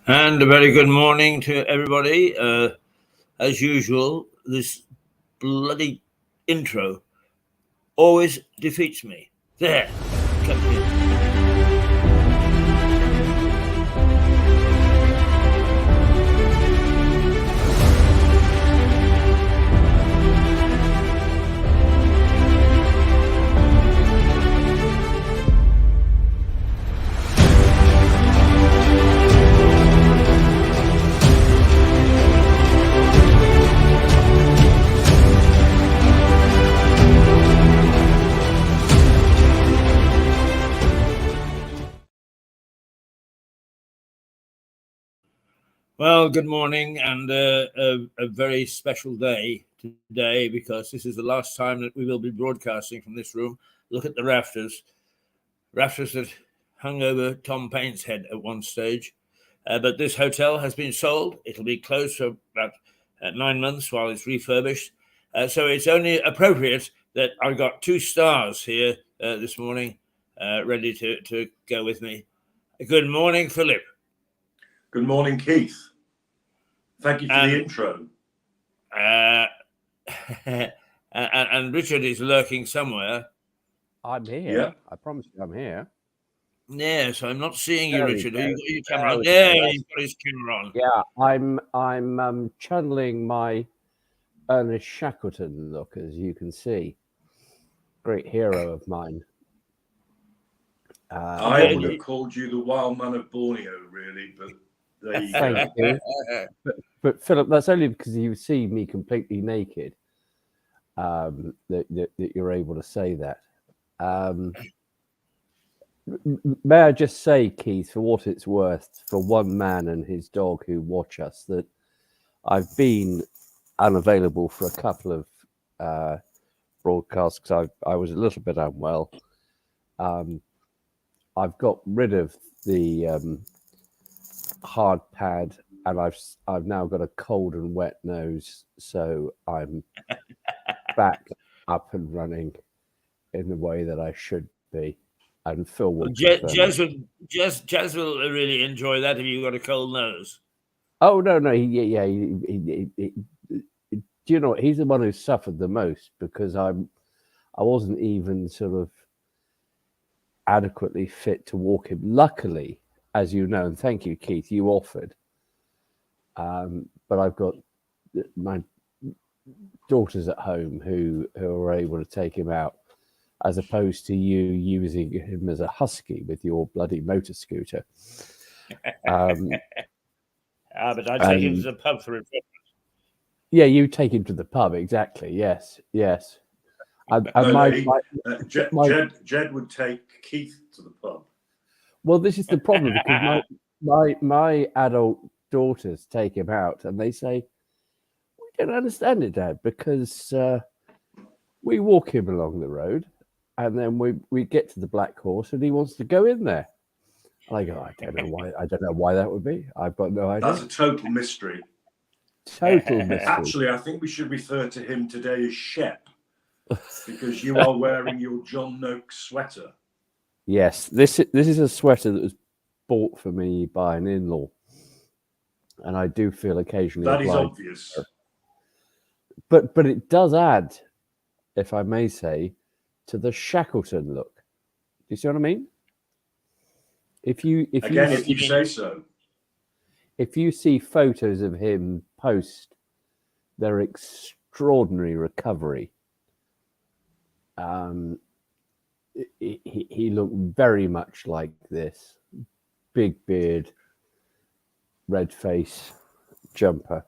And a very good morning to everybody. As usual, this bloody intro always defeats me. There. Come here. Well, good morning, and a very special day today because this is the last time that we will be broadcasting from this room. Look at the rafters that hung over Tom Paine's head at one stage. But this hotel has been sold. It'll be closed for about 9 months while it's refurbished. So it's only appropriate that I've got 2 stars here this morning ready to go with me. Good morning, Philip. Good morning, Keith. Thank you for the intro. And Richard is lurking somewhere. I'm here. Yeah. I promise you I'm here. Yes, I'm not seeing you, Richard. Have you got your camera on? Yeah, he's got his camera on. Yeah, I'm channeling my Ernest Shackleton look, as you can see. Great hero of mine. I would have called you the wild man of Borneo, really, but there you Thank you. But Philip, that's only because you see me completely naked that you're able to say that. May I just say, Keith, for what it's worth, for one man and his dog who watch us, that I've been unavailable for a couple of broadcasts because I was a little bit unwell. I've got rid of the hard pad, and I've now got a cold and wet nose, so I'm back up and running in the way that I should be. And Phil will. Jez will really enjoy that if you've got a cold nose. Oh no! He, do you know what? He's the one who suffered the most because I wasn't even sort of adequately fit to walk him. Luckily, as you know, and thank you, Keith, you offered. But I've got my daughters at home who are able to take him out, as opposed to you using him as a husky with your bloody motor scooter. But I take him to the pub for refreshment. Yeah, you take him to the pub, exactly. Yes. Jed would take Keith to the pub. Well, this is the problem because my adult daughters take him out and they say, "We don't understand it, Dad, because we walk him along the road and then we get to the Black Horse and he wants to go in there." And I go, I don't know why that would be. I've got no idea. That's a total mystery. Total mystery. Actually, I think we should refer to him today as Shep, because you are wearing your John Noakes sweater. Yes, this is a sweater that was bought for me by an in-law, and I do feel occasionally that is obvious. But it does add, if I may say, to the Shackleton look. Do you see what I mean? If you say so. If you see photos of him post their extraordinary recovery, he looked very much like this. Big beard, red face, jumper,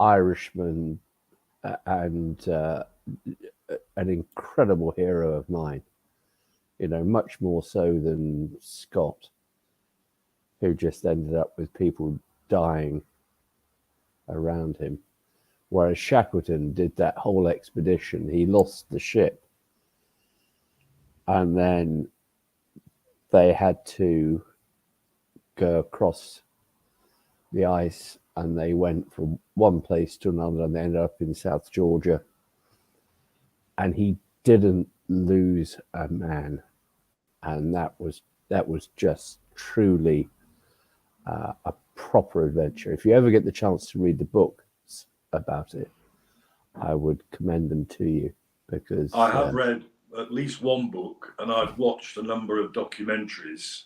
Irishman, and an incredible hero of mine. You know, much more so than Scott, who just ended up with people dying around him. Whereas Shackleton did that whole expedition. He lost the ship. And then they had to go across the ice and they went from one place to another and they ended up in South Georgia. And he didn't lose a man. And that was just truly a proper adventure. If you ever get the chance to read the books about it, I would commend them to you, because I have read at least one book, and I've watched a number of documentaries.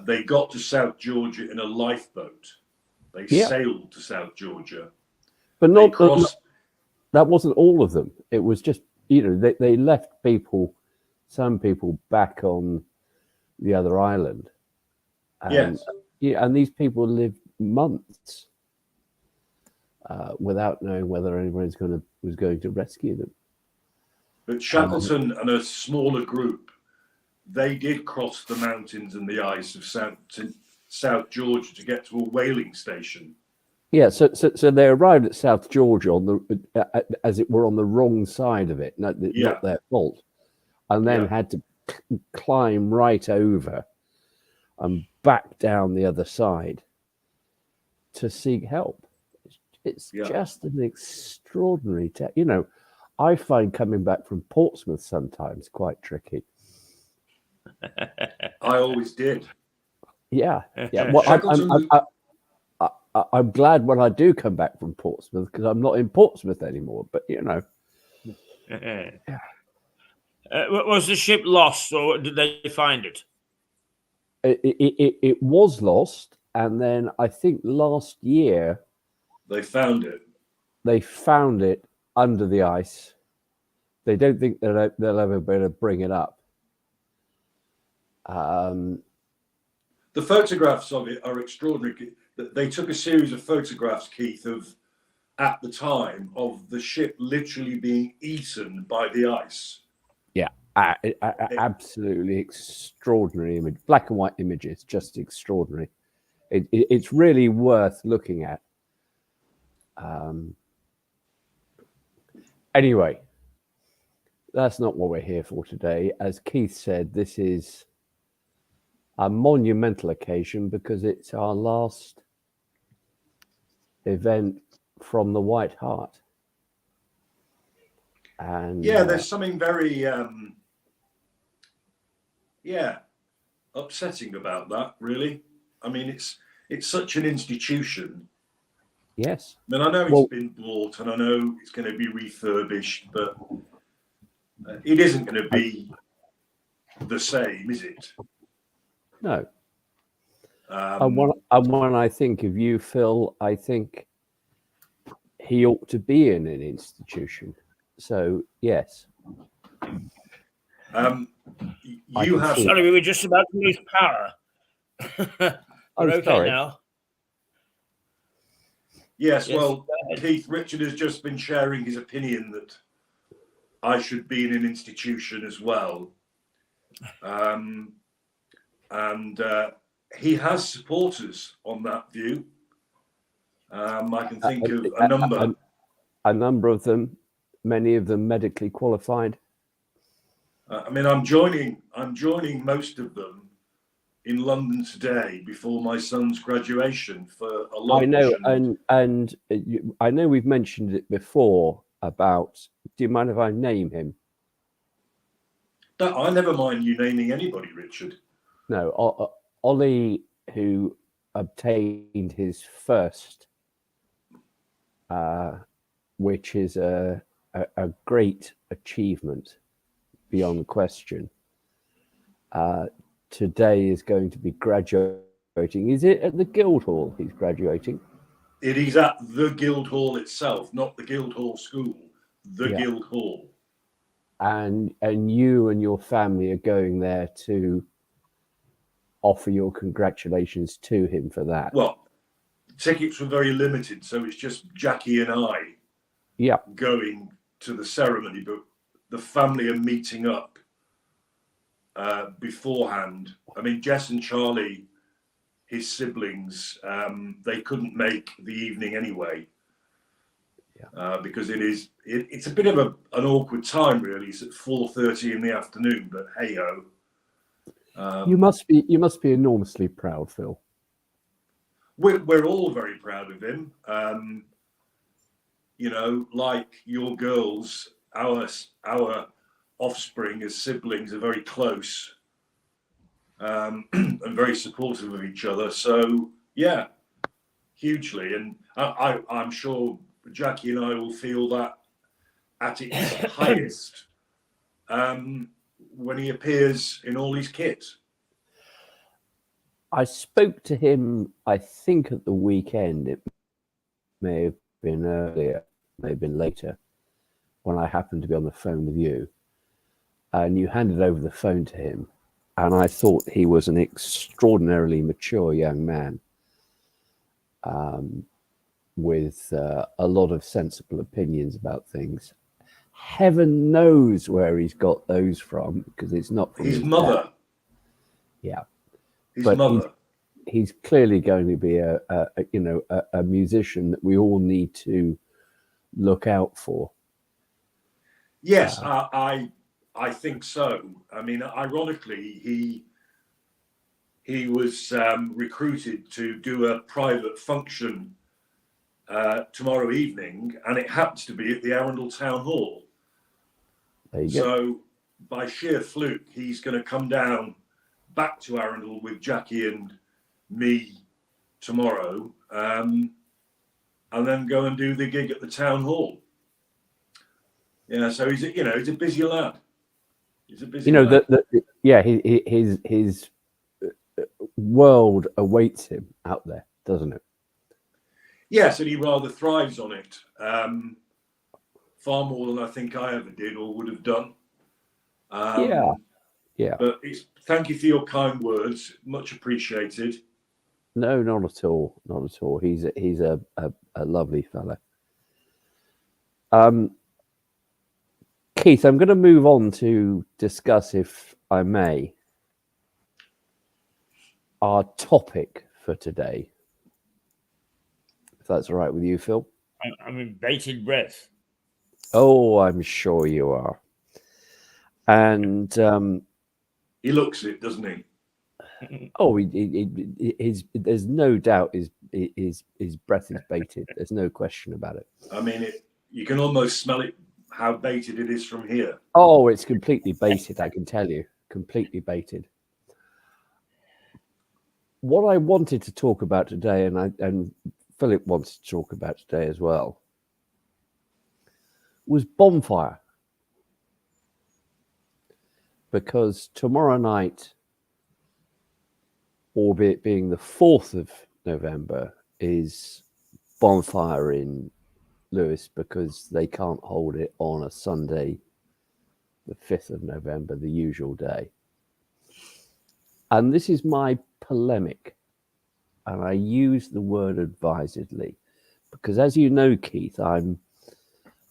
They got to South Georgia in a lifeboat. They sailed to South Georgia. But that wasn't all of them. It was just, they left some people back on the other island. And, yes. And these people lived months without knowing whether anyone was going to rescue them. But Shackleton and a smaller group, they did cross the mountains and the ice of South Georgia to get to a whaling station. Yeah, so they arrived at South Georgia as it were on the wrong side of it, not their fault, and then had to climb right over and back down the other side to seek help. It's just an extraordinary, I find coming back from Portsmouth sometimes quite tricky. I always did. Yeah. Well, I'm glad when I do come back from Portsmouth, because I'm not in Portsmouth anymore. But was the ship lost, or did they find it? It was lost, and then I think last year they found it. They found it under the ice. They don't think they'll ever be able to bring it up. The photographs of it are extraordinary. They took a series of photographs, Keith, at the time of the ship literally being eaten by the ice. Yeah, absolutely extraordinary image. Black and white images, just extraordinary. It's really worth looking at. Anyway, that's not what we're here for today. As Keith said, this is a monumental occasion because it's our last event from the White Hart. And there's something very upsetting about that, really. I mean, it's such an institution. Yes. I mean, I know it's been bought and I know it's going to be refurbished, but it isn't going to be the same, is it? No. And when I think of you, Phil, I think he ought to be in an institution. So, yes. You have... Sorry, we were just about to lose power. We're okay now. Yes, well, Keith, Richard has just been sharing his opinion that I should be in an institution as well. And he has supporters on that view. I can think of a number. A number of them, many of them medically qualified. I mean, I'm joining most of them in London today before my son's graduation for a lunch. I know, and I know we've mentioned it before about. Do you mind if I name him? I never mind you naming anybody, Richard. No, Ollie, who obtained his first, which is a great achievement beyond question. Today is going to be graduating. Is it at the Guildhall he's graduating? It is at the Guildhall itself, not the Guildhall School, the Guildhall. And you and your family are going there to offer your congratulations to him for that. Well, tickets were very limited, so it's just Jackie and I going to the ceremony, but the family are meeting up beforehand. I mean, Jess and Charlie, his siblings, they couldn't make the evening anyway, because it's a bit of an awkward time, really. It's at 4:30 in the afternoon, but hey ho. You must be enormously proud, Phil. We're all very proud of him. Like your girls, our offspring as siblings are very close. and very supportive of each other. So yeah, hugely. And I'm sure Jackie and I will feel that at its highest when he appears in all his kit. I spoke to him, I think, at the weekend. It may have been earlier, may have been later, when I happened to be on the phone with you. And you handed over the phone to him. And I thought he was an extraordinarily mature young man with a lot of sensible opinions about things. Heaven knows where he's got those from, because it's not from His mother. dad. Yeah. His But mother. He's clearly going to be a musician that we all need to look out for. Yes, I think so. I mean, ironically, he was recruited to do a private function tomorrow evening, and it happens to be at the Arundel Town Hall. There you go. So, by sheer fluke, he's going to come down back to Arundel with Jackie and me tomorrow, and then go and do the gig at the Town Hall. Yeah, so he's a busy lad. He's a busy lad. His world awaits him out there, doesn't it? Yes, and he rather thrives on it, far more than I think I ever did or would have done. Yeah. But thank you for your kind words, much appreciated. No, not at all. Not at all. He's a lovely fella. Keith, I'm going to move on to discuss, if I may, our topic for today. If that's all right with you, Phil. I'm in bated breath. Oh, I'm sure you are. And he looks it, doesn't he? Oh, there's no doubt his breath is baited. There's no question about it. I mean, you can almost smell it, how baited it is from here. Oh, it's completely baited, I can tell you. Completely baited. What I wanted to talk about today, and Philip wants to talk about today as well, was bonfire. Because tomorrow night, albeit being the 4th of November, is bonfire in Lewis, because they can't hold it on a Sunday, the 5th of November, the usual day. And this is my polemic, and I use the word advisedly, because as you know, Keith, I'm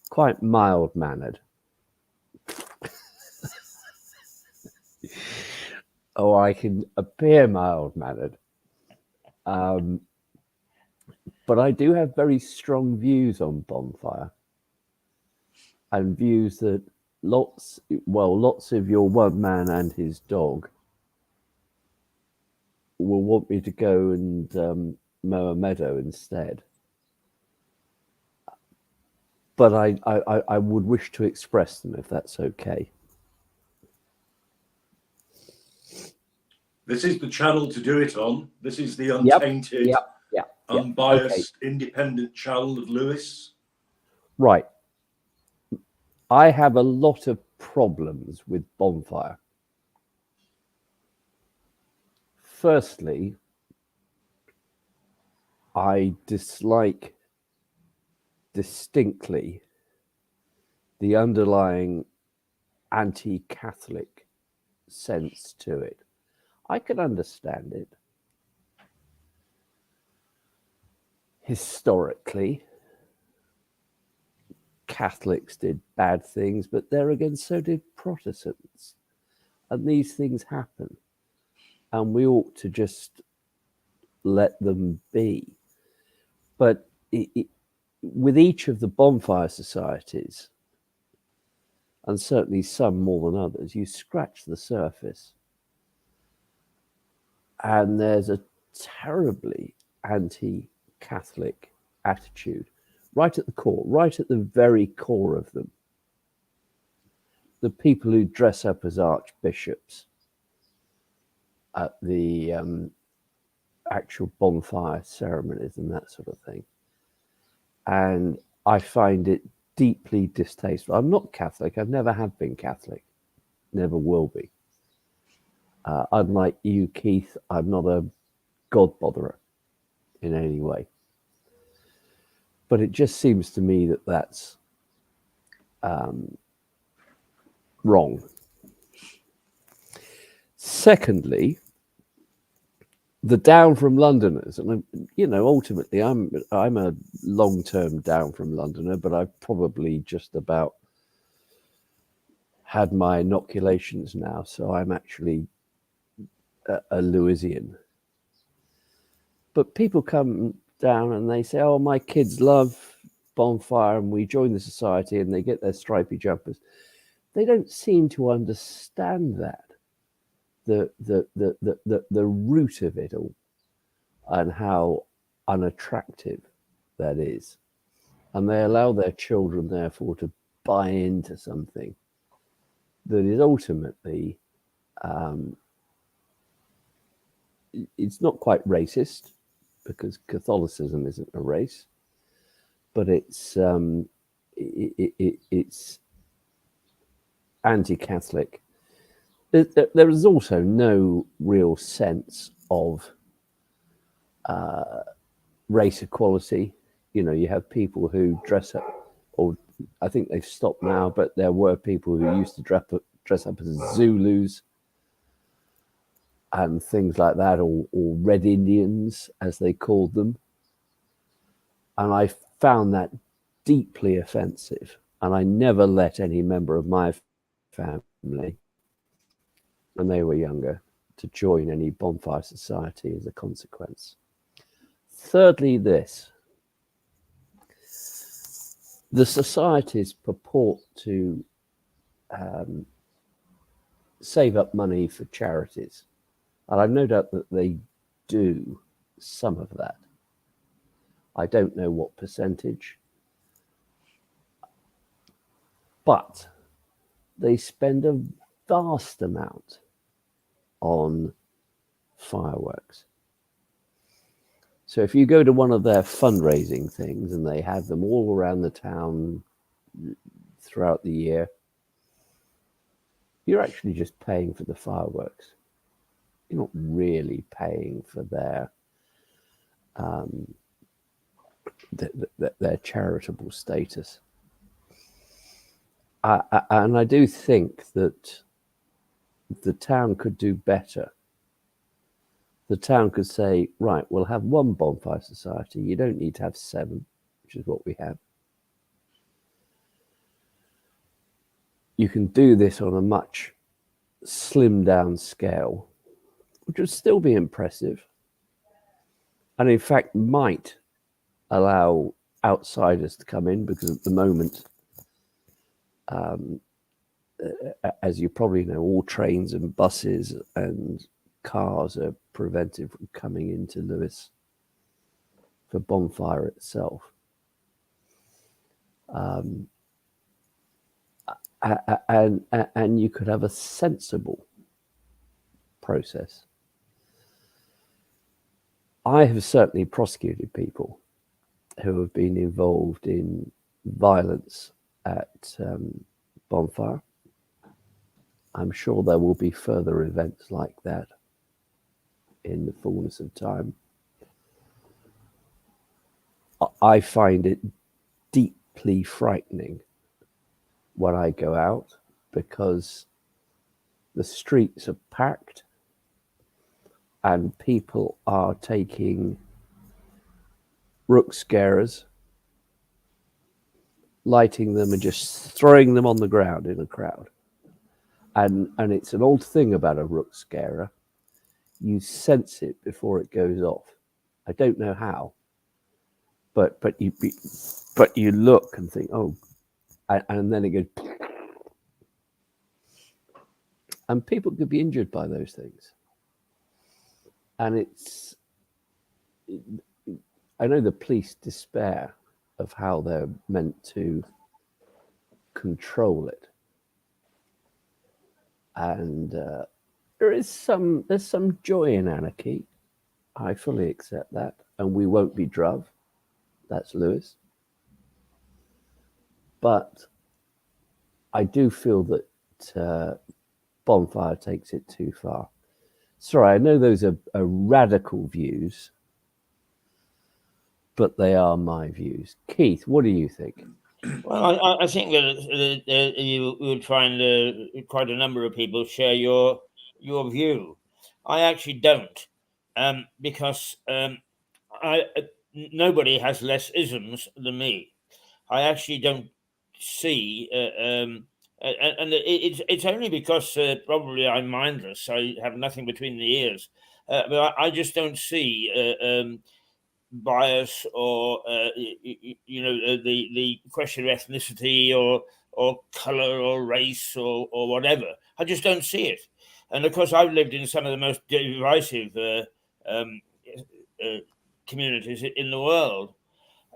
quite mild-mannered. Oh, I can appear mild-mannered. But I do have very strong views on bonfire, and views that lots of your one man and his dog will want me to go and mow a meadow instead. But I would wish to express them, if that's okay. This is the channel to do it on. This is the untainted, unbiased, independent channel of Lewis. Right. I have a lot of problems with bonfire. Firstly, I dislike distinctly the underlying anti-Catholic sense to it. I can understand it. Historically, Catholics did bad things, but there again, so did Protestants. And these things happen. And we ought to just let them be. But with each of the bonfire societies, and certainly some more than others, you scratch the surface, and there's a terribly anti-Catholic attitude right at the core, right at the very core of them. The people who dress up as archbishops at the actual bonfire ceremonies and that sort of thing. And I find it deeply distasteful. I'm not Catholic. I've never have been Catholic. Never will be. Unlike you, Keith, I'm not a God botherer in any way. But it just seems to me that that's wrong. Secondly, the down from Londoners, and ultimately, I'm a long-term down from Londoner, but I've probably just about had my inoculations now, so I'm actually a Lewisian. But people come down and they say, "Oh, my kids love bonfire," and we join the society, and they get their stripy jumpers. They don't seem to understand that. The root of it all and how unattractive that is. And they allow their children, therefore, to buy into something that is ultimately, it's not quite racist, because Catholicism isn't a race, but it's anti-Catholic. There is also no real sense of race equality. You have people who dress up, or I think they've stopped now, but there were people who used to dress up as Zulus and things like that, or Red Indians, as they called them. And I found that deeply offensive. And I never let any member of my family, when they were younger, to join any bonfire society as a consequence. Thirdly, the societies purport to save up money for charities. And I've no doubt that they do some of that. I don't know what percentage. But they spend a vast amount on fireworks. So if you go to one of their fundraising things, and they have them all around the town throughout the year, you're actually just paying for the fireworks. You're not really paying for their charitable status. And I do think that the town could do better. The town could say, right, we'll have one bonfire society. You don't need to have 7, which is what we have. You can do this on a much slimmed down scale, which would still be impressive, and in fact might allow outsiders to come in, because at the moment, as you probably know, all trains and buses and cars are prevented from coming into Lewes for bonfire itself. And you could have a sensible process. I have certainly prosecuted people who have been involved in violence at bonfire. I'm sure there will be further events like that in the fullness of time. I find it deeply frightening when I go out, because the streets are packed and people are taking rook scarers, lighting them and just throwing them on the ground in a crowd. And it's an old thing about a rook scarer. You sense it before it goes off. I don't know how, but you look and think, oh, and then it goes, and people could be injured by those things. And I know the police despair of how they're meant to control it. And there's some joy in anarchy. I fully accept that, and we won't be druv. That's Lewis. But I do feel that Bonfire takes it too far. Sorry, I know those are radical views, but they are my views. Keith, what do you think? Well, I think that you would find quite a number of people share your view. I actually don't, because nobody has less isms than me. I actually don't see, and it's only because probably I'm mindless. I have nothing between the ears, but I just don't see bias or the question of ethnicity or color or race or whatever. I just don't see it. And of course, I've lived in some of the most divisive communities in the world.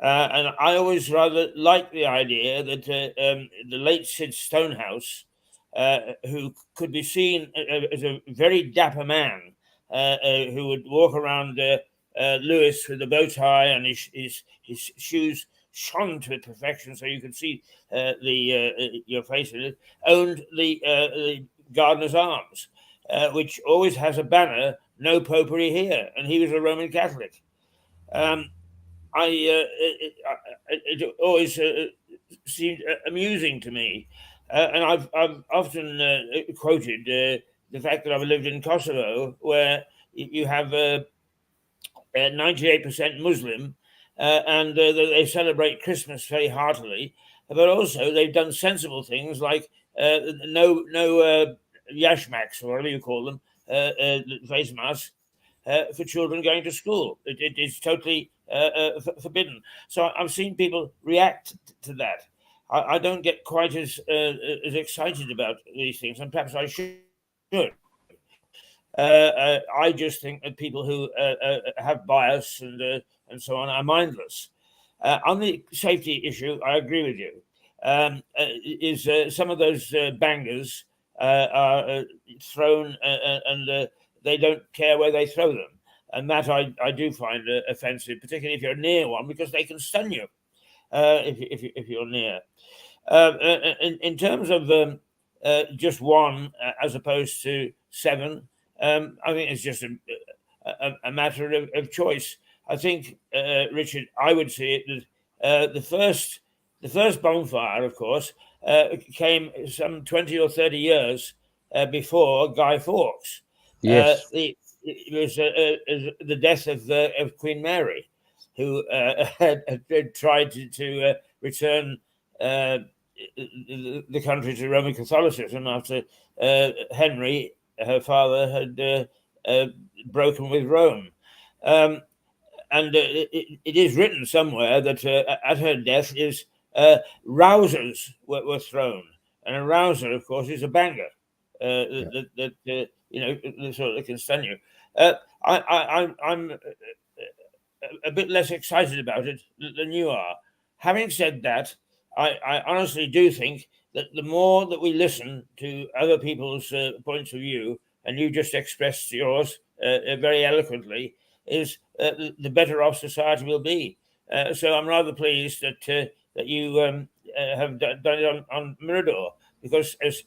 And I always rather like the idea that the late Sid Stonehouse, who could be seen as a very dapper man, who would walk around Lewis with a bow tie and his shoes shone to perfection, so you could see your face in it, owned the Gardener's Arms, which always has a banner, "No Popery Here," and he was a Roman Catholic. It always seemed amusing to me, and I've often quoted the fact that I've lived in Kosovo, where you have 98% Muslim, and they celebrate Christmas very heartily, but also they've done sensible things like no yashmaks, or whatever you call them, face masks, for children going to school. It is totally forbidden. So I've seen people react to that. I don't get quite as excited about these things, and perhaps I should. I just think that people who have bias and so on are mindless. On the safety issue, I agree with you. Some of those bangers are thrown and they don't care where they throw them. And that I do find offensive, particularly if you're near one, because they can stun you if you're near. In terms of just one as opposed to 7, I think it's just a matter of choice. I think, Richard, I would see it that the first bonfire, of course, came some 20 or 30 years before Guy Fawkes. Yes. It was the death of Queen Mary, who had tried to return the country to Roman Catholicism after Henry, her father, had broken with Rome. And it is written somewhere that at her death rousers were thrown. And a rouser, of course, is a banger that sort of can stun you. I'm a bit less excited about it than you are. Having said that, I honestly do think that the more that we listen to other people's points of view, and you just expressed yours very eloquently, is the better off society will be. So I'm rather pleased that you have done it on Mirador, because as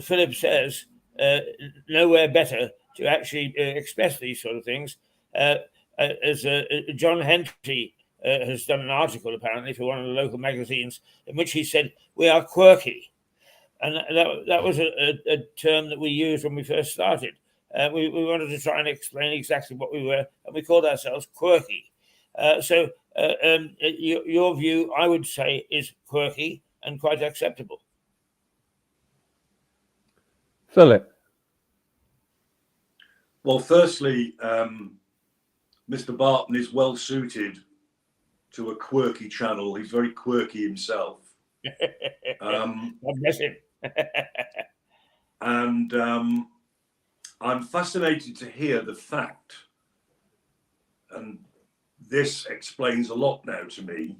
Philip says, nowhere better to actually express these sort of things. As John Henty has done an article apparently for one of the local magazines in which he said, we are quirky. And that was a term that we used when we first started. We wanted to try and explain exactly what we were, and we called ourselves quirky. So your view, I would say, is quirky and quite acceptable. Philip. Well, firstly, Mr. Barton is well suited to a quirky channel. He's very quirky himself. God bless him. And I'm fascinated to hear the fact, and this explains a lot now to me.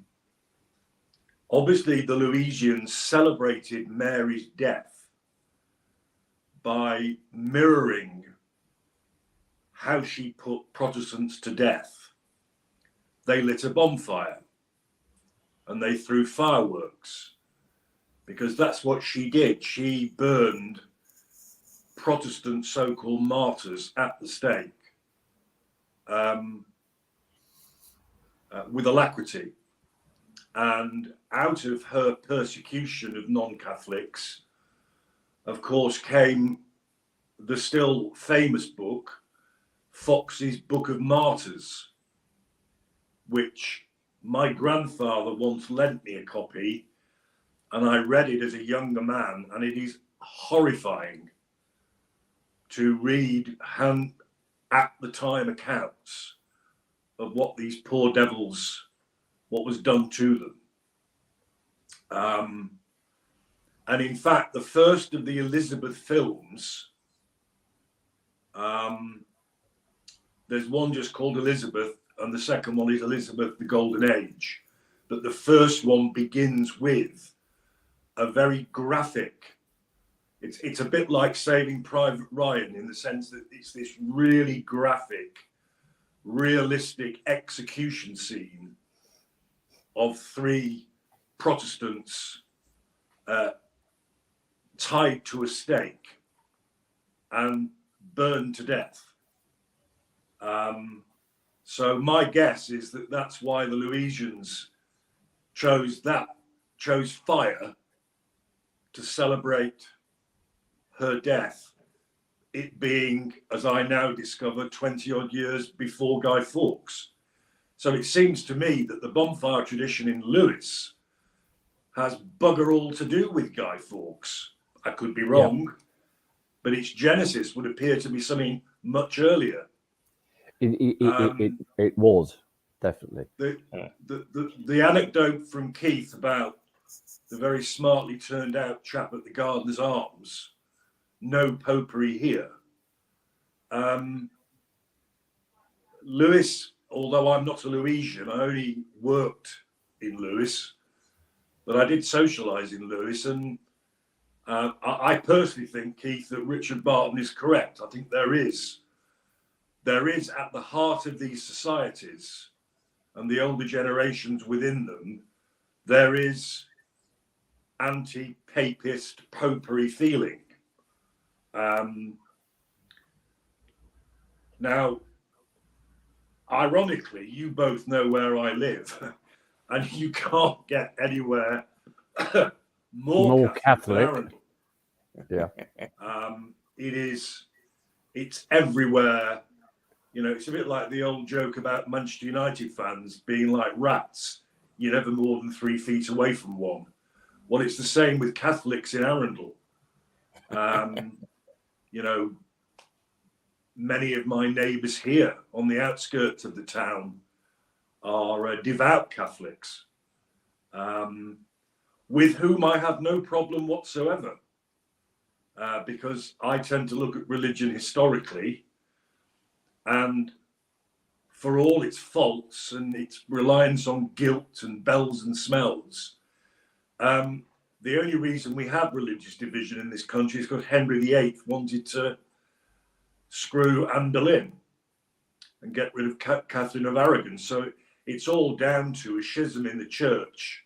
Obviously, the Louisians celebrated Mary's death by mirroring how she put Protestants to death. They lit a bonfire and they threw fireworks, because that's what she did. She burned Protestant so-called martyrs at the stake with alacrity. And out of her persecution of non-Catholics, of course, came the still famous book, Fox's Book of Martyrs, which my grandfather once lent me a copy, and I read it as a younger man, and it is horrifying to read at the time accounts of what these poor devils, what was done to them. And in fact, the first of the Elizabeth films, there's one just called Elizabeth, and the second one is Elizabeth, the Golden Age. But the first one begins with a very graphic, it's a bit like Saving Private Ryan, in the sense that it's this really graphic, realistic execution scene of 3 Protestants tied to a stake and burned to death. So my guess is that that's why the Lewisians chose fire to celebrate her death, it being, as I now discover, 20 odd years before Guy Fawkes. So it seems to me that the bonfire tradition in Lewes has bugger all to do with Guy Fawkes. I could be wrong, but its genesis would appear to be something much earlier. It was, definitely. The anecdote from Keith about the very smartly turned out chap at the Gardener's Arms, no popery here. Lewes, although I'm not a Lewesian, I only worked in Lewes, but I did socialise in Lewes, and I personally think, Keith, that Richard Barton is correct. I think there is at the heart of these societies and the older generations within them, there is anti-papist popery feeling. Now, ironically, you both know where I live, and you can't get anywhere more Catholic. Yeah. It's everywhere. You know, it's a bit like the old joke about Manchester United fans being like rats. You're never more than 3 feet away from one. Well, it's the same with Catholics in Arundel. You know, many of my neighbours here on the outskirts of the town are devout Catholics, with whom I have no problem whatsoever, because I tend to look at religion historically, and for all its faults and its reliance on guilt and bells and smells, the only reason we have religious division in this country is because Henry VIII wanted to screw Anne Boleyn and get rid of Catherine of Aragon. So it's all down to a schism in the church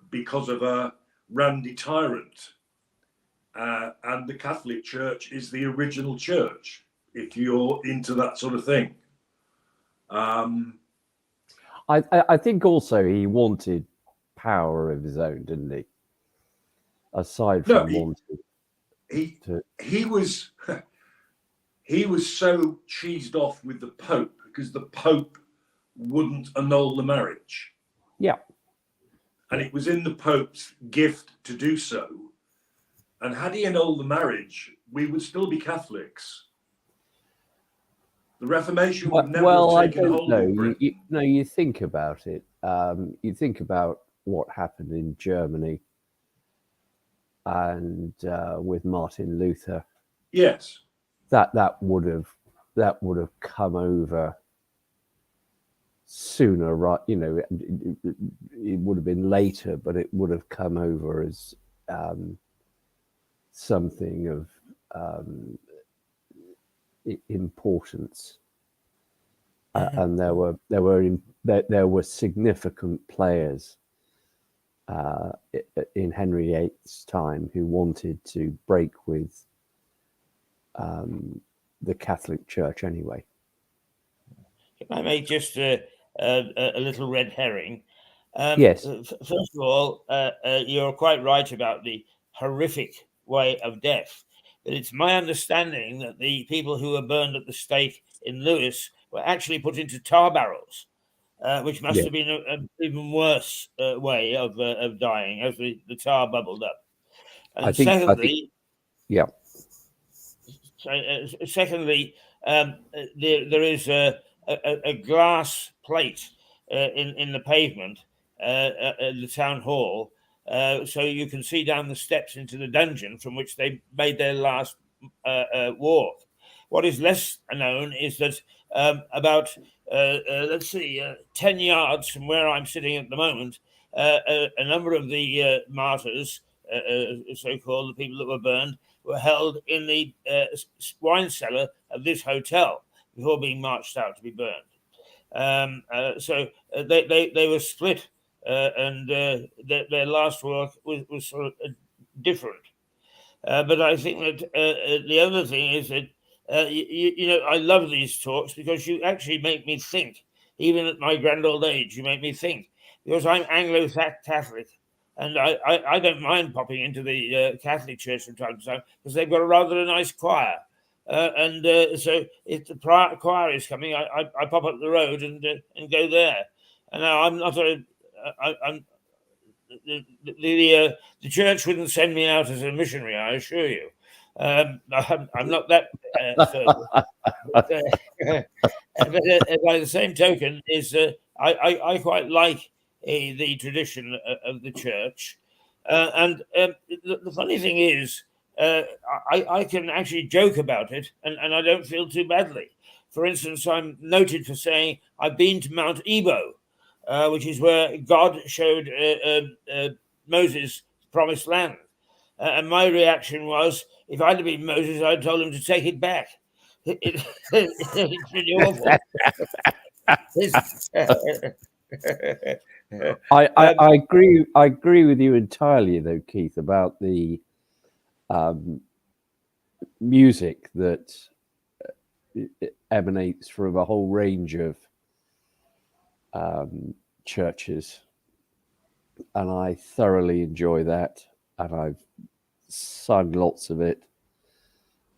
because of a randy tyrant. And the Catholic Church is the original church, if you're into that sort of thing. I think also he wanted power of his own, didn't he? Aside from he was he was so cheesed off with the Pope because the Pope wouldn't annul the marriage. Yeah. And it was in the Pope's gift to do so. And had he annulled the marriage, we would still be Catholics. The Reformation would never have taken hold of Britain. You think about it. You think about what happened in Germany and with Martin Luther. Yes. That would have come over sooner, right? You know, it would have been later, but it would have come over as something of importance, and there were significant players in Henry VIII's time who wanted to break with the Catholic Church anyway. If I make just a little red herring. Yes. First of all, you're quite right about the horrific way of death. But it's my understanding that the people who were burned at the stake in Lewes were actually put into tar barrels, which must have been an even worse way of dying, as the tar bubbled up. And secondly, there is a glass plate in the pavement at the town hall, so you can see down the steps into the dungeon from which they made their last walk. What is less known is that about 10 yards from where I'm sitting at the moment, a number of the martyrs, so-called, the people that were burned, were held in the wine cellar of this hotel before being marched out to be burned. So they were split, and their last work was sort of different. But I think that the other thing is that, I love these talks because you actually make me think. Even at my grand old age, you make me think, because I'm Anglo-Catholic. And I don't mind popping into the Catholic Church from time to time because they've got a rather nice choir. So if the choir is coming, I pop up the road and go there. And now I'm not the church wouldn't send me out as a missionary, I assure you. I'm not that. But by the same token, is I quite like the tradition of the church, and the funny thing is, I can actually joke about it, and I don't feel too badly. For instance, I'm noted for saying I've been to Mount Nebo, which is where God showed Moses the promised land. And my reaction was, if I'd have been Moses, I'd told him to take it back. It's really awful. I agree. I agree with you entirely, though, Keith, about the music that emanates from a whole range of churches, and I thoroughly enjoy that, and I've sung lots of it,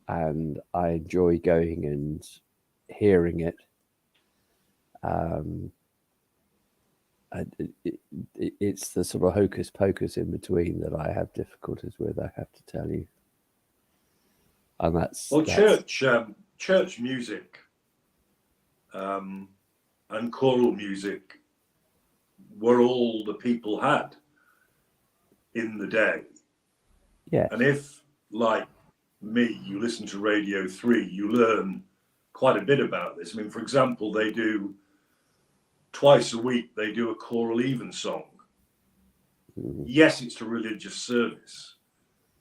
and I enjoy going and hearing it. It's the sort of hocus pocus in between that I have difficulties with, I have to tell you. And that's church music and choral music were all the people had in the day. Yeah. And if, like me, you listen to Radio 3, you learn quite a bit about this. I mean, for example, they do twice a week, they do a choral evensong. Yes, it's a religious service,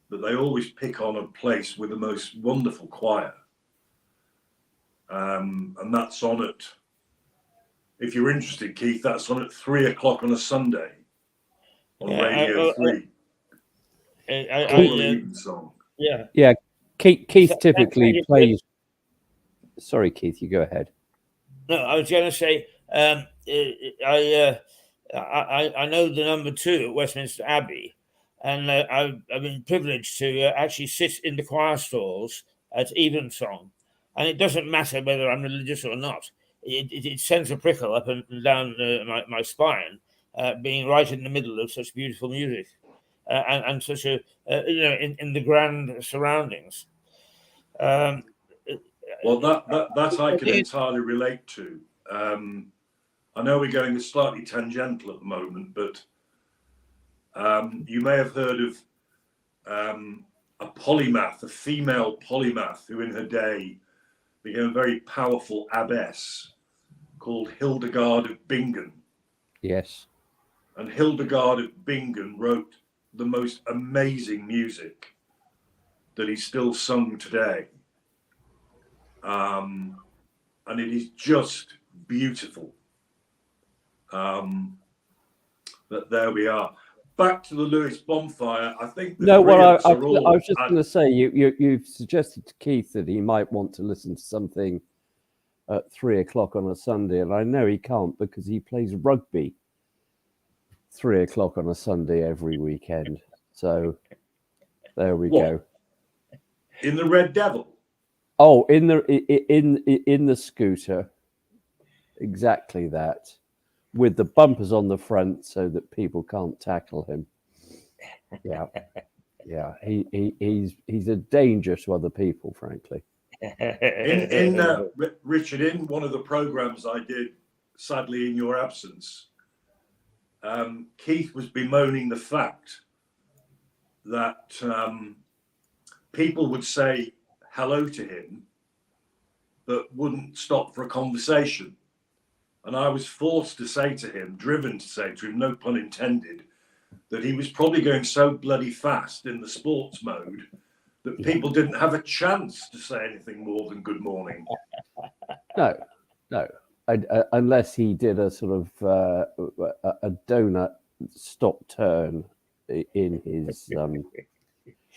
but they always pick on a place with the most wonderful choir. And that's on at, if you're interested, Keith, that's on at 3:00 on a Sunday on Radio 3. Choral evensong. Yeah. Keith typically plays. Sorry, Keith, you go ahead. No, I was going to say, I know the number 2 at Westminster Abbey, and I've been privileged to actually sit in the choir stalls at evensong, and it doesn't matter whether I'm religious or not. It sends a prickle up and down my spine, being right in the middle of such beautiful music, and such a in the grand surroundings. Well, that I can entirely relate to. I know we're going slightly tangential at the moment, but you may have heard of a polymath, a female polymath, who in her day became a very powerful abbess called Hildegard of Bingen. Yes. And Hildegard of Bingen wrote the most amazing music that is still sung today. And it is just beautiful. But there we are. Back to the Lewis bonfire. I think the No, well, I are all, was just going to say, you've suggested to Keith that he might want to listen to something at 3 o'clock on a Sunday, and I know he can't because he plays rugby 3 o'clock on a Sunday every weekend. So there we go. In the Red Devil. Oh, in the scooter, exactly that, with the bumpers on the front so that people can't tackle him. Yeah, yeah. He's a danger to other people, frankly. Richard, in one of the programs I did, sadly in your absence, Keith was bemoaning the fact that people would say hello to him but wouldn't stop for a conversation. And I was forced to say to him, driven to say to him, no pun intended, that he was probably going so bloody fast in the sports mode that people didn't have a chance to say anything more than good morning. No. Unless he did a sort of a donut stop turn in his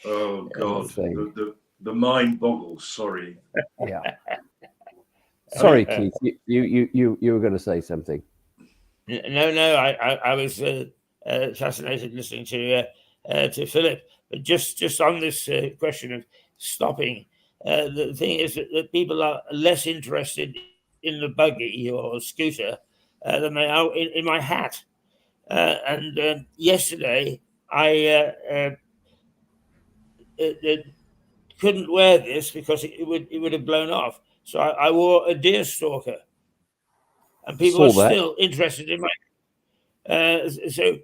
oh God, thing. the mind boggles. Sorry. Yeah. Sorry, Keith. You were going to say something. No. I was fascinated listening to Philip. But just on this question of stopping, the thing is that people are less interested in the buggy or scooter than they are in my hat. And yesterday I couldn't wear this because it would have blown off. So I wore a deer stalker, and people were still interested in my. So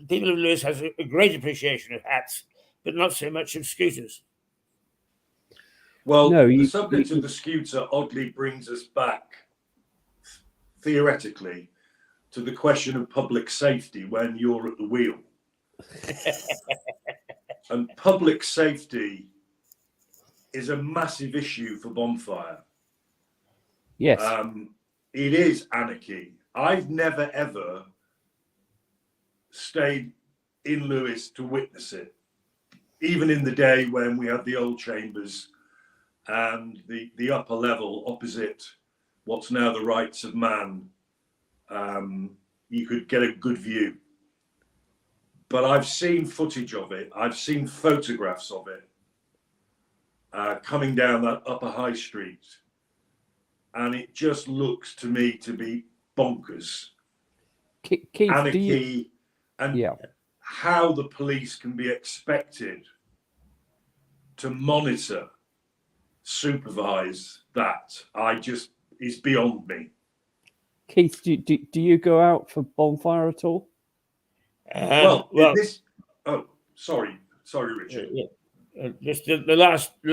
people of Lewis has a great appreciation of hats, but not so much of scooters. Well, the subject of the scooter oddly brings us back, theoretically, to the question of public safety when you're at the wheel. And public safety is a massive issue for Bonfire. Yes. It is anarchy. I've never, ever stayed in Lewis to witness it. Even in the day when we had the old chambers and the upper level opposite what's now the Rights of Man, you could get a good view. But I've seen footage of it. I've seen photographs of it coming down that upper high street. And it just looks to me to be bonkers. Keith, anarchy and how the police can be expected to monitor, supervise that, is beyond me. Keith, do you go out for Bonfire at all? Sorry, Richard. Just the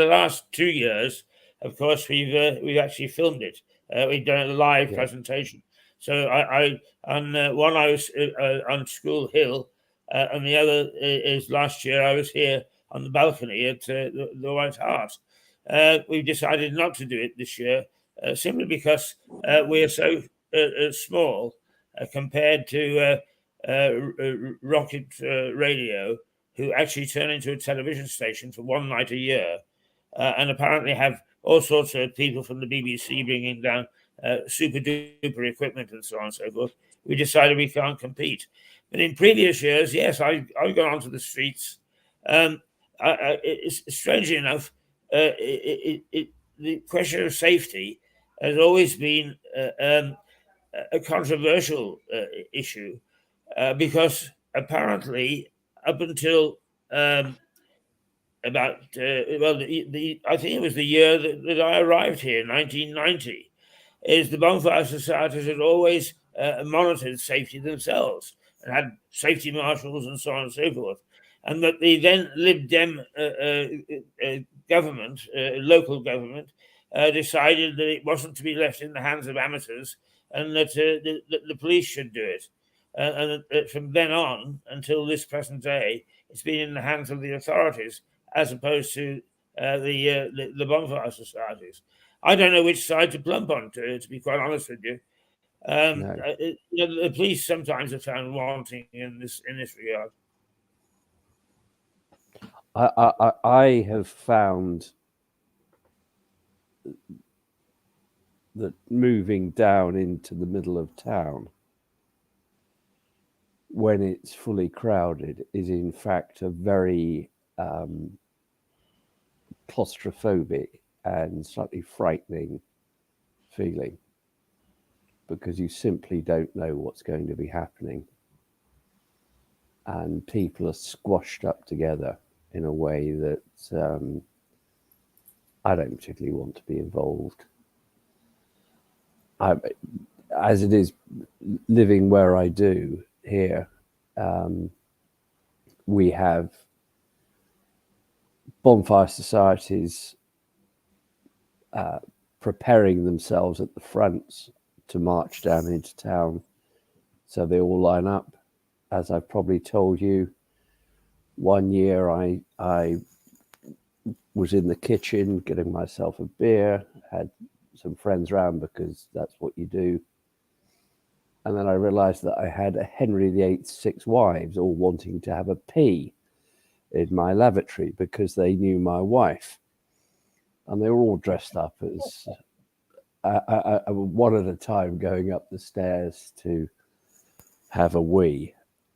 last 2 years, of course, we've actually filmed it. We've done a live presentation. So I was on School Hill, and the other is last year I was here on the balcony at the White Hart. We've decided not to do it this year simply because we're so small compared to Rocket Radio, who actually turn into a television station for one night a year, and apparently have all sorts of people from the BBC bringing down super duper equipment and so on and so forth. We decided we can't compete. But in previous years, yes, I've gone onto the streets. Strangely enough, the question of safety has always been a controversial issue because apparently up until I think it was the year that I arrived here, 1990, is the Bonfire Societies had always monitored safety themselves and had safety marshals and so on and so forth. And that the then Lib Dem government, local government, decided that it wasn't to be left in the hands of amateurs and that the police should do it. And from then on until this present day, it's been in the hands of the authorities as opposed to the bonfire societies. I don't know which side to plump on, to be quite honest with you. No. The police sometimes are found wanting in this regard. I have found that moving down into the middle of town when it's fully crowded is in fact a very claustrophobic and slightly frightening feeling, because you simply don't know what's going to be happening, and people are squashed up together in a way that I don't particularly want to be involved. As it is, living where I do here, we have bonfire societies preparing themselves at the fronts to march down into town. So they all line up. As I've probably told you, one year I was in the kitchen getting myself a beer, had some friends round because that's what you do. And then I realized that I had a Henry VIII's 6 wives all wanting to have a pee in my lavatory because they knew my wife. And they were all dressed up as one at a time going up the stairs to have a wee.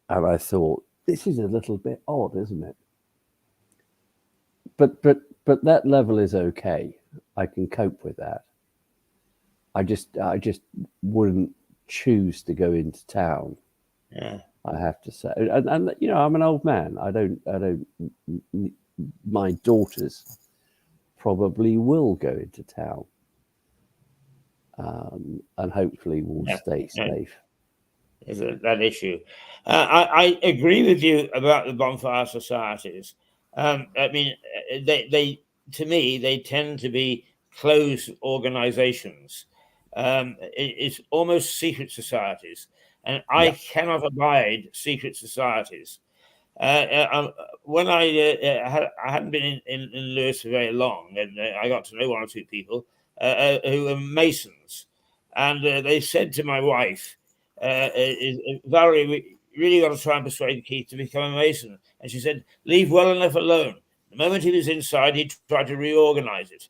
And I thought, this is a little bit odd, isn't it? But that level is okay. I can cope with that. I just wouldn't choose to go into town. Yeah. I have to say, and you know, I'm an old man. I don't. My daughters probably will go into town, and hopefully will stay safe. Is that issue? I agree with you about the bonfire societies. I mean, they to me they tend to be closed organizations. It's almost secret societies, and I cannot abide secret societies. When I hadn't been in Lewis for very long, and I got to know 1 or 2 people who were Masons, and they said to my wife, Valerie, we really got to try and persuade Keith to become a Mason. And she said, leave well enough alone. The moment he was inside, he tried to reorganize it.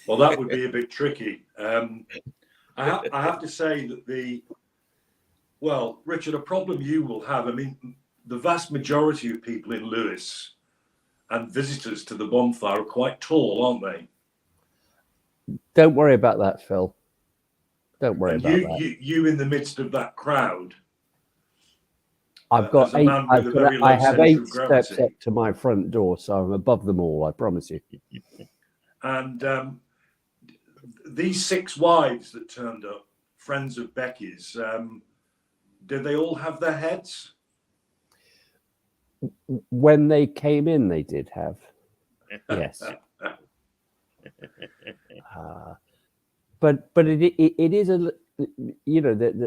Well, that would be a bit tricky. I have to say that Richard, a problem you will have, I mean, the vast majority of people in Lewis and visitors to the bonfire are quite tall, aren't they? Don't worry about that, Phil. Don't worry about that. You in the midst of that crowd. I have 8 steps up to my front door, so I'm above them all, I promise you. And these 6 wives that turned up, friends of Becky's, did they all have their heads? When they came in, they did have. Yes. But it is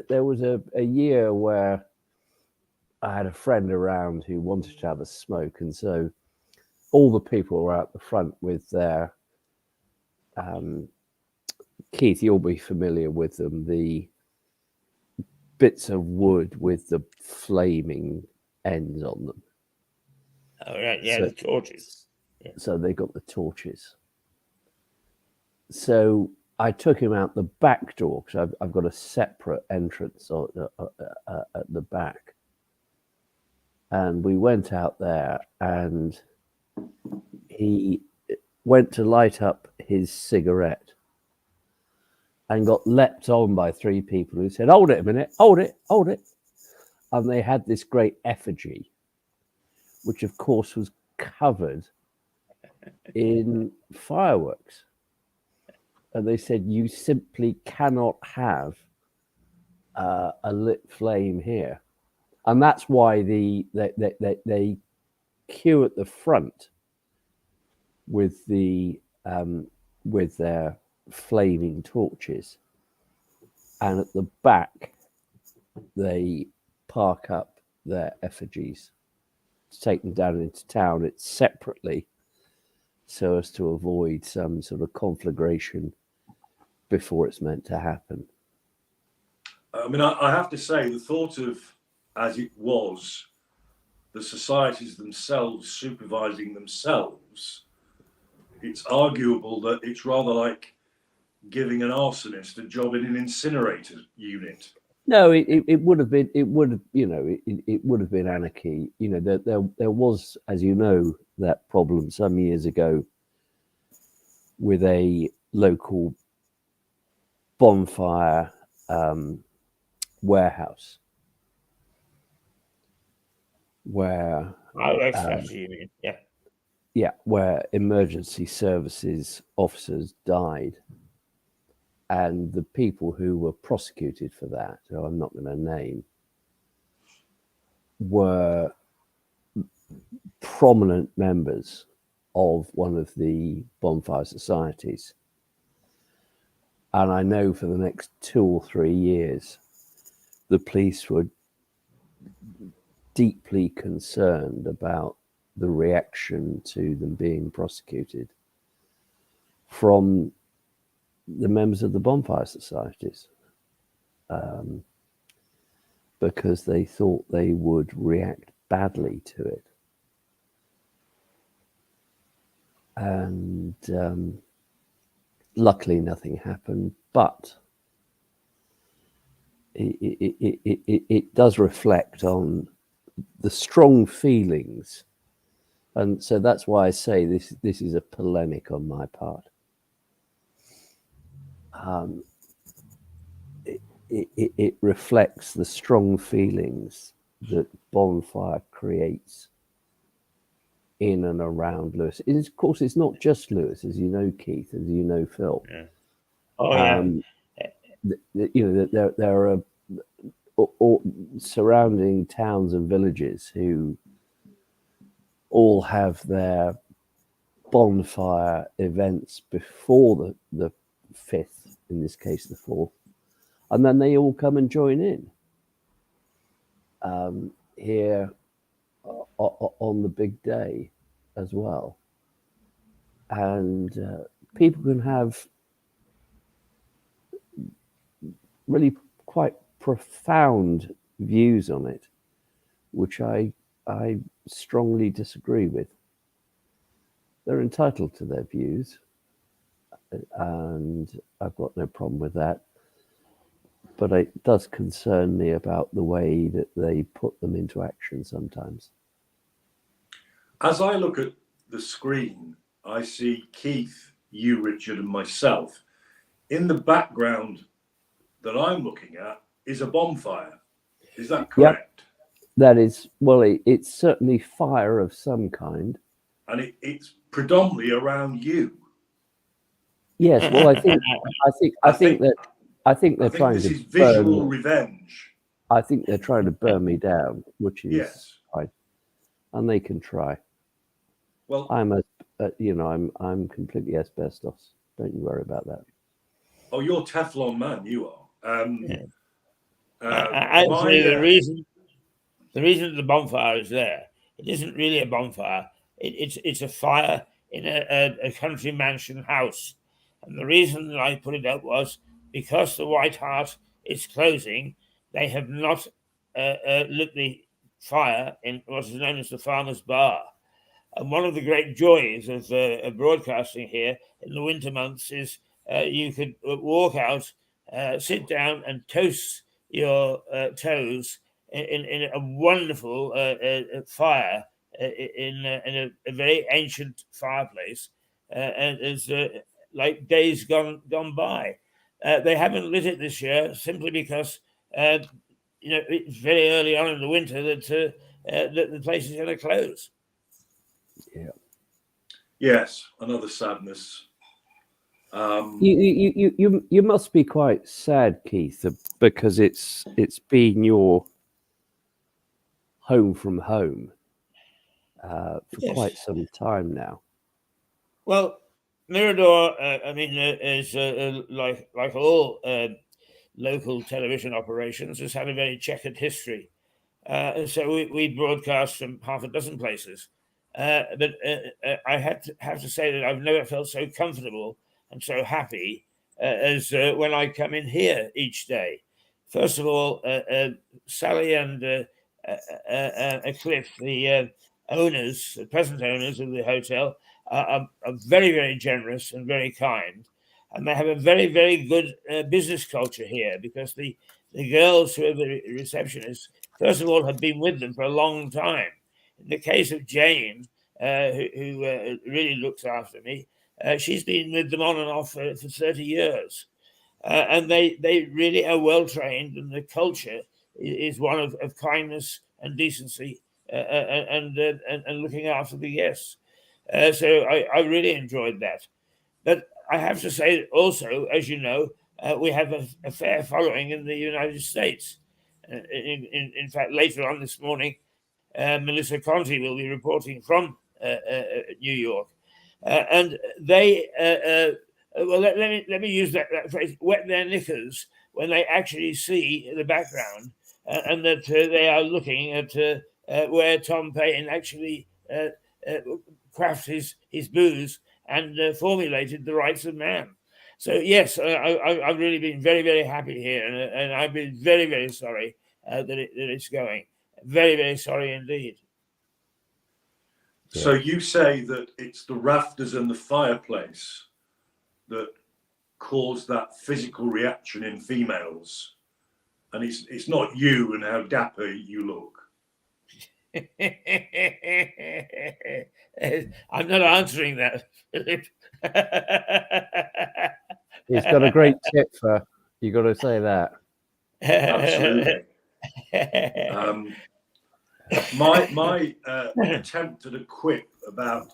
there was a year where I had a friend around who wanted to have a smoke, and so all the people were out the front with their Keith, you'll be familiar with them, the bits of wood with the flaming ends on them. Oh, right, yeah, so, the torches. Yeah. So they got the torches. So I took him out the back door because I've got a separate entrance at the back. And we went out there, and he went to light up his cigarette and got leapt on by 3 people who said, hold it a minute, hold it. And they had this great effigy, which of course was covered in fireworks. And they said, you simply cannot have a lit flame here. And that's why they queue at the front with their flaming torches, and at the back they park up their effigies, to take them down into town. It's separately, so as to avoid some sort of conflagration before it's meant to happen. I mean, I have to say, the thought of, as it was, the societies themselves supervising themselves, it's arguable that it's rather like giving an arsonist a job in an incinerator unit. No, it would have been, it would have, you know, it would have been anarchy. You know, there was, as you know, that problem some years ago with a local bonfire warehouse where where emergency services officers died, and the people who were prosecuted for that, who I'm not going to name, were prominent members of one of the bonfire societies. And I know for the next 2 or 3 years, the police were deeply concerned about the reaction to them being prosecuted from the members of the bonfire societies, because they thought they would react badly to it. And luckily nothing happened, but it does reflect on the strong feelings. And so that's why I say this is a polemic on my part. It reflects the strong feelings that bonfire creates in and around Lewis. Of course, it's not just Lewis, as you know, Keith, as you know, Phil. Yeah. Oh, yeah. You know, there are surrounding towns and villages who all have their bonfire events before the 5th, in this case the 4th, and then they all come and join in here on the big day as well. And people can have really quite profound views on it, which I strongly disagree with. They're entitled to their views, and I've got no problem with that. But it does concern me about the way that they put them into action sometimes. As I look at the screen, I see Keith, you, Richard, and myself. In the background that I'm looking at is a bonfire. Is that correct? Yep. That is, well, it's certainly fire of some kind. And it's predominantly around you. Yes, well, I think they're trying this to is visual revenge. I think they're trying to burn me down, which is fine, and they can try. Well, I'm completely asbestos. Don't you worry about that. Oh, you're Teflon man, you are. Actually, the reason the bonfire is there, it isn't really a bonfire. It's a fire in a country mansion house, and the reason that I put it up was because the White Hart is closing. They have not lit the fire in what is known as the Farmer's Bar. And one of the great joys of broadcasting here in the winter months is you could walk out, sit down, and toast your toes in a wonderful fire in a very ancient fireplace, and it's like days gone by. They haven't lit it this year simply because it's very early on in the winter that the place is going to close. Yeah. Yes, another sadness. You must be quite sad, Keith, because it's been your home from home for quite some time now. Well, Mirador, is like all local television operations, has had a very checkered history. So we broadcast from half a dozen places. But I have to say that I've never felt so comfortable and so happy as when I come in here each day. First of all, Sally and Cliff, the owners, the present owners of the hotel, are very, very generous and very kind. And they have a very, very good business culture here, because the girls who are the receptionists, first of all, have been with them for a long time. In the case of Jane, who really looks after me, she's been with them on and off for 30 years. And they really are well trained, and the culture is one of kindness and decency and looking after the guests. So I really enjoyed that. But I have to say also, as you know, we have a fair following in the United States. In fact, later on this morning, Melissa Conti will be reporting from New York, and they well, let me use that phrase, wet their knickers when they actually see the background, and that they are looking at where Tom Paine actually crafted his booze and formulated the rights of man. So yes, I've really been very, very happy here, and I've been very, very sorry that it's going. Very, very sorry indeed. So you say that it's the rafters and the fireplace that cause that physical reaction in females, and it's not you and how dapper you look. I'm not answering that, Philip. He's got a great tip for you. Got to say that. Absolutely. My attempt at a quip about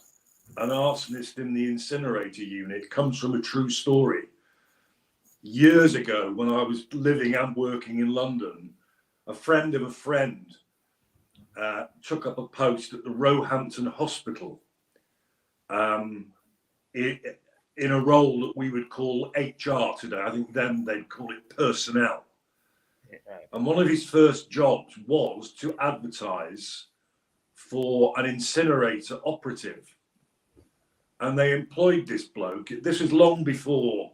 an arsonist in the incinerator unit comes from a true story. Years ago, when I was living and working in London, a friend of a friend took up a post at the Roehampton Hospital in a role that we would call HR today. I think then they'd call it personnel. And one of his first jobs was to advertise for an incinerator operative. And they employed this bloke. This was long before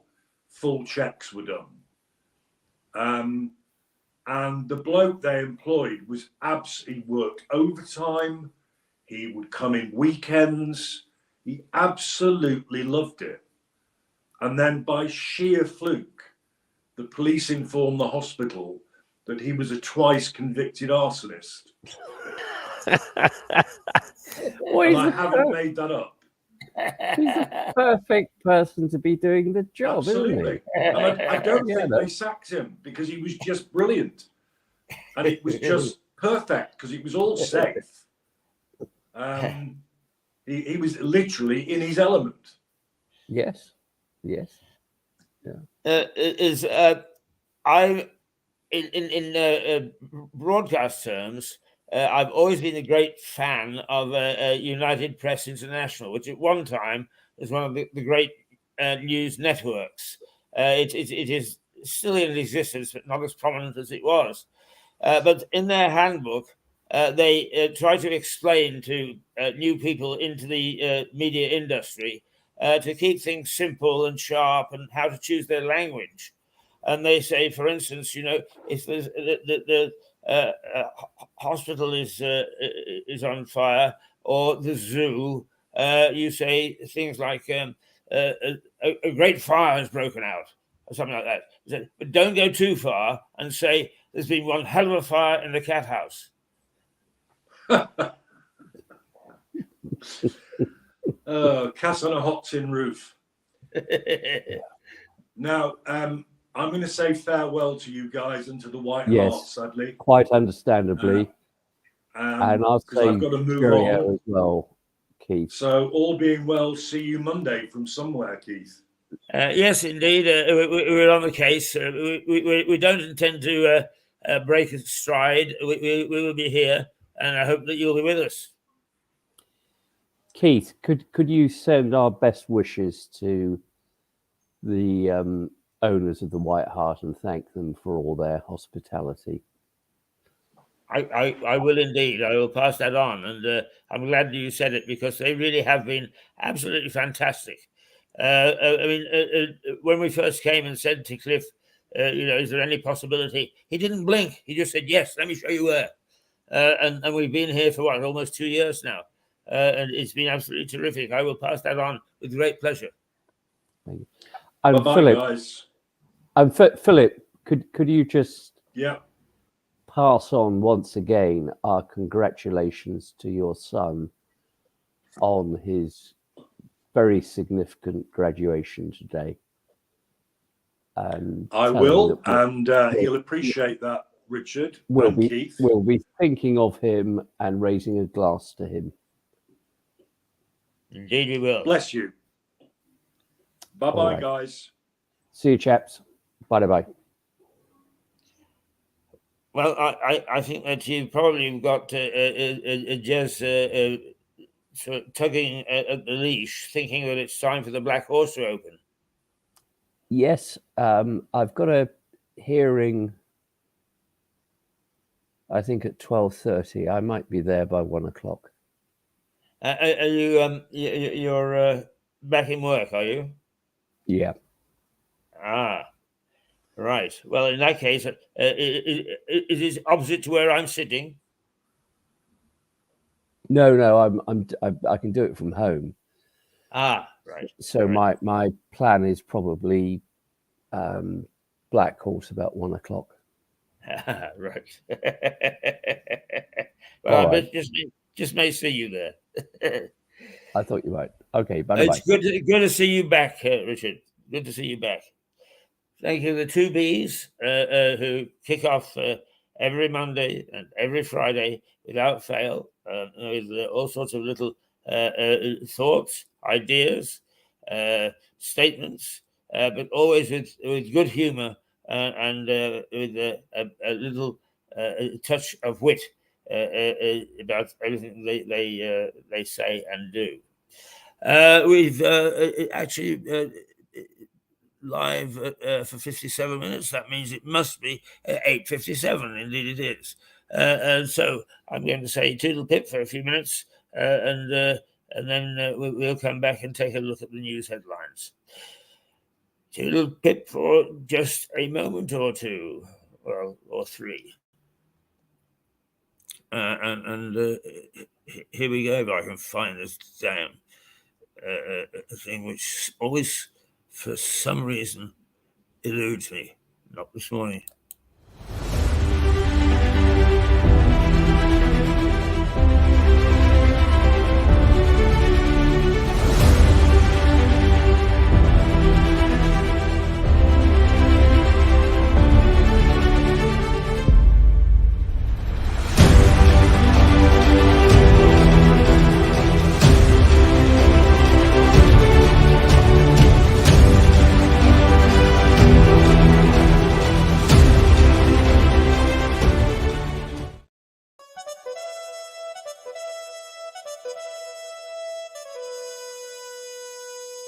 full checks were done. And the bloke they employed was he worked overtime. He would come in weekends. He absolutely loved it. And then by sheer fluke, the police informed the hospital that he was a twice convicted arsonist. And I haven't made that up. He's the perfect person to be doing the job, Absolutely. isn't he? And I don't think they sacked him because he was just brilliant. And it was just perfect because it was all safe. He was literally in his element. Yes. Yes. Yeah. In broadcast terms, I've always been a great fan of United Press International, which at one time was one of the great news networks. It is still in existence, but not as prominent as it was. But in their handbook, they try to explain to new people into the media industry to keep things simple and sharp and how to choose their language. And they say, for instance, if the hospital is on fire or the zoo, you say things like a great fire has broken out or something like that. But don't go too far and say there's been one hell of a fire in the cat house. Cat on a hot tin roof. Now, I'm going to say farewell to you guys and to the White Hart, sadly. Quite understandably. And I'll say I've got to move cheerio on as well, Keith. So, all being well, see you Monday from somewhere, Keith. Yes, indeed. We're on the case. We don't intend to break a stride. We will be here, and I hope that you'll be with us. Keith, could you send our best wishes to the owners of the White Hart and thank them for all their hospitality? I will indeed. I will pass that on, and I'm glad you said it because they really have been absolutely fantastic. I mean, when we first came and said to Cliff, is there any possibility? He didn't blink. He just said, "Yes, let me show you where." And we've been here for almost 2 years now, and it's been absolutely terrific. I will pass that on with great pleasure. Thank you. Bye And bye, Philip, guys. Philip, could you just Yeah. pass on once again our congratulations to your son on his very significant graduation today? And I tell him will, that and he'll appreciate that, Richard and Keith. we'll be thinking of him and raising a glass to him. Indeed, we will. Bless you. Bye bye, right. guys. See you, chaps. Bye. Well, I think that you've probably got Jez sort of tugging at the leash, thinking that it's time for the Black Horse to open. Yes, I've got a hearing, I think at 12:30. I might be there by 1 o'clock. Are you you're back in work, are you? Yeah. Ah, right. Well, in that case, it is opposite to where I'm sitting. No, I can do it from home. Ah, right. So right. my plan is probably Black Horse about 1 o'clock. Right. All Well, right. I just may see you there. I thought you might. Okay, bye. It's good to see you back, Richard. Good to see you back. Thank you, the two Bs who kick off every Monday and every Friday without fail, with all sorts of little thoughts, ideas, statements, but always with good humour and with a little touch of wit about everything they say and do. We've actually live for 57 minutes. That means it must be 8:57. Indeed, it is. And so I'm going to say toodle pip for a few minutes, and then we'll come back and take a look at the news headlines. Toodle pip for just a moment or two, or three. And here we go. If I can find this damn thing, which always, for some reason, eludes me. Not this morning.